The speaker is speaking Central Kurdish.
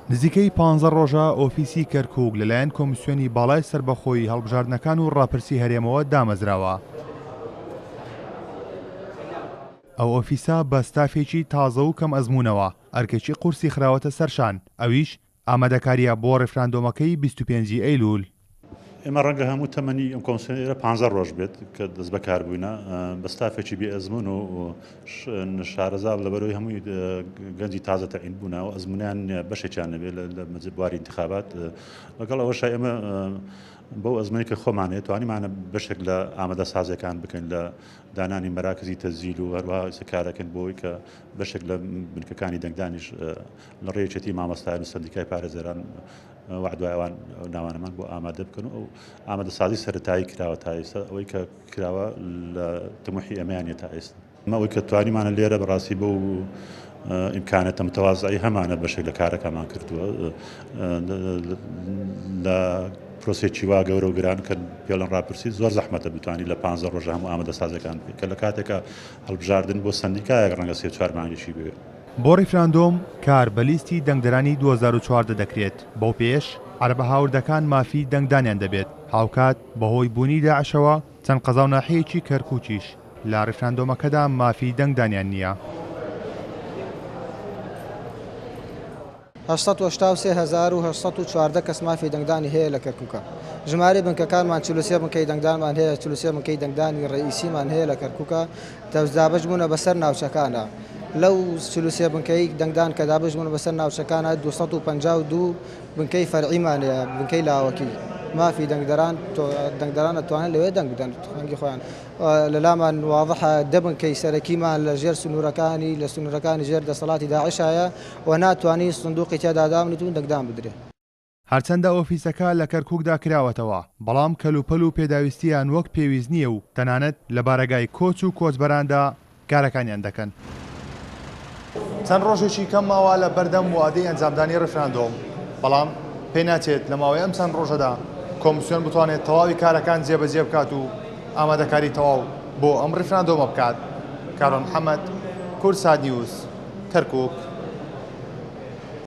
نزیکەی 15 ڕۆژە ئۆفیسی کەرکووک لەلایەن کۆمیسیۆنی باڵای سەربەخۆیی هەڵبژاردنەکان و ڕاپرسی هەرێمەوە دامەزراوە. ئەو ئۆفیسە بە ستافێکی تازە و کەم ئەزموونەوە ئەرکێکی قورسی خراوەتە سەرشان، ئەویش ئامادەکاریە بۆ ڕێفراندۆمەکەی 25 ئەیلول. ئێمە ڕەنگە هەموو تەمەنی ئەم کۆمیسیۆنێرە 15 ڕۆژ بێت کە دەست بەکار بووینە بە ستافێکی بێ ئەزمون و شارەزا لەبەرەوەی هەمووی گەنجی تازە تەعین بوونە و ئەزمونیان بەشێکیان نەبێت لە بواری انتخابات. لەگەڵ ئەوەشە ئێمە بەو ئەزمەی کە خۆمانێت توانیمانە بەشێک لە ئامادە سازەکان بکەین لە دانانی مەراکزی تەزیل و هەروەها سەکارەکەن بۆی کە بەشێک لە بنکەکانی دەنگدانیش لە ڕێچێتی مامۆستایان و سەندیکای پارێزەران وعدوایەوان ناوانەمان بۆ ئامادە بکەن و ئامادە سازی سەرەتایی کراوە تا ئێستا ئەوەی کە کراوە لە تموحی ئەمەیانێت تا ئێستا ئەوەی کە توانیمانە لێرە بەڕاستی بۆ ئیمکانەتە متەوازایی هەمانە بەشێک لە کارەکەمان کردووە لە پرۆسێکی وا گەورە و گران کە پێڵەن ڕاپرسی زۆر زەحمەتە بتوانانی لە 15 ڕۆژە هەموو ئامادە سازەکان بکە لە کاتێکە هەڵبژاردن بۆ سەندیکایەک ڕەنگە 3-4 مانگێکی بوێ. بۆ ڕیفراندۆم کار بە لیستی دەنگدەرانی 2014 دەکرێت. بەو پێش عەربە هاوردەکان مافی دەنگدانیان دەبێت. هاوکات بەهۆی بوونی داعشەوە چەند قەزا و ناحەیەکی کەرکووکیش لە ڕیفراندۆمەکەدا مافی دەنگدانیان نییە. 883,814 کەس مافی دەنگدانی هەیە لە کەرکووکە. ژمارە بنکەکانمان 43 بنکەی دەنگدانمان هەیە، 43 بنکەی دەنگدانی ڕئیسیمان هەیە لە کەرکووکە دابەش بوونە بەسەر ناوچەکانە. لەو 43 بنکەی دەنگدان کە دابش بوون بەسەر ناوچەکانە 252 بنکەی فەرعیمان هەیە، بنکەی لاوەکی. مافی دەنگدەران دەتوانن لەوێ دەنگ بدەن هەنگی خۆیان. لەلامان واضحە دەبنکەی سەرەکیمان لە ژێر سنوورەکانی لە سنوورەکانی ژێر دەسەڵاتی داعشایە و ناتوانین سندوقی تێدا دامنیتون دەنگدان بدرێت. هەرچەندە ئۆفیسەکە لە کەرکووکدا کراوەتەوە، بەڵام کەلوپەل و پێداویستیان وەک پێویست نییە و تەنانەت لە بارەگای کۆچ و کۆچبەراندا کارەکانیان دەکەن. چەند ڕۆژێکی کەم ماوە لە بەردەم وادەی ئەنجامدانی ڕێفراندۆم، بەڵام پێ ناچێت لە ماوەی ئەم چەند ڕۆژەدا کۆمیسیۆن بتوانێت تەواوی کارەکان جێبەجێ بکات و ئامادەکاری تەواو بۆ ئەم ڕێفراندۆمە بکات. کارۆن محەممەد، کورسات نیوز، کەرکووک.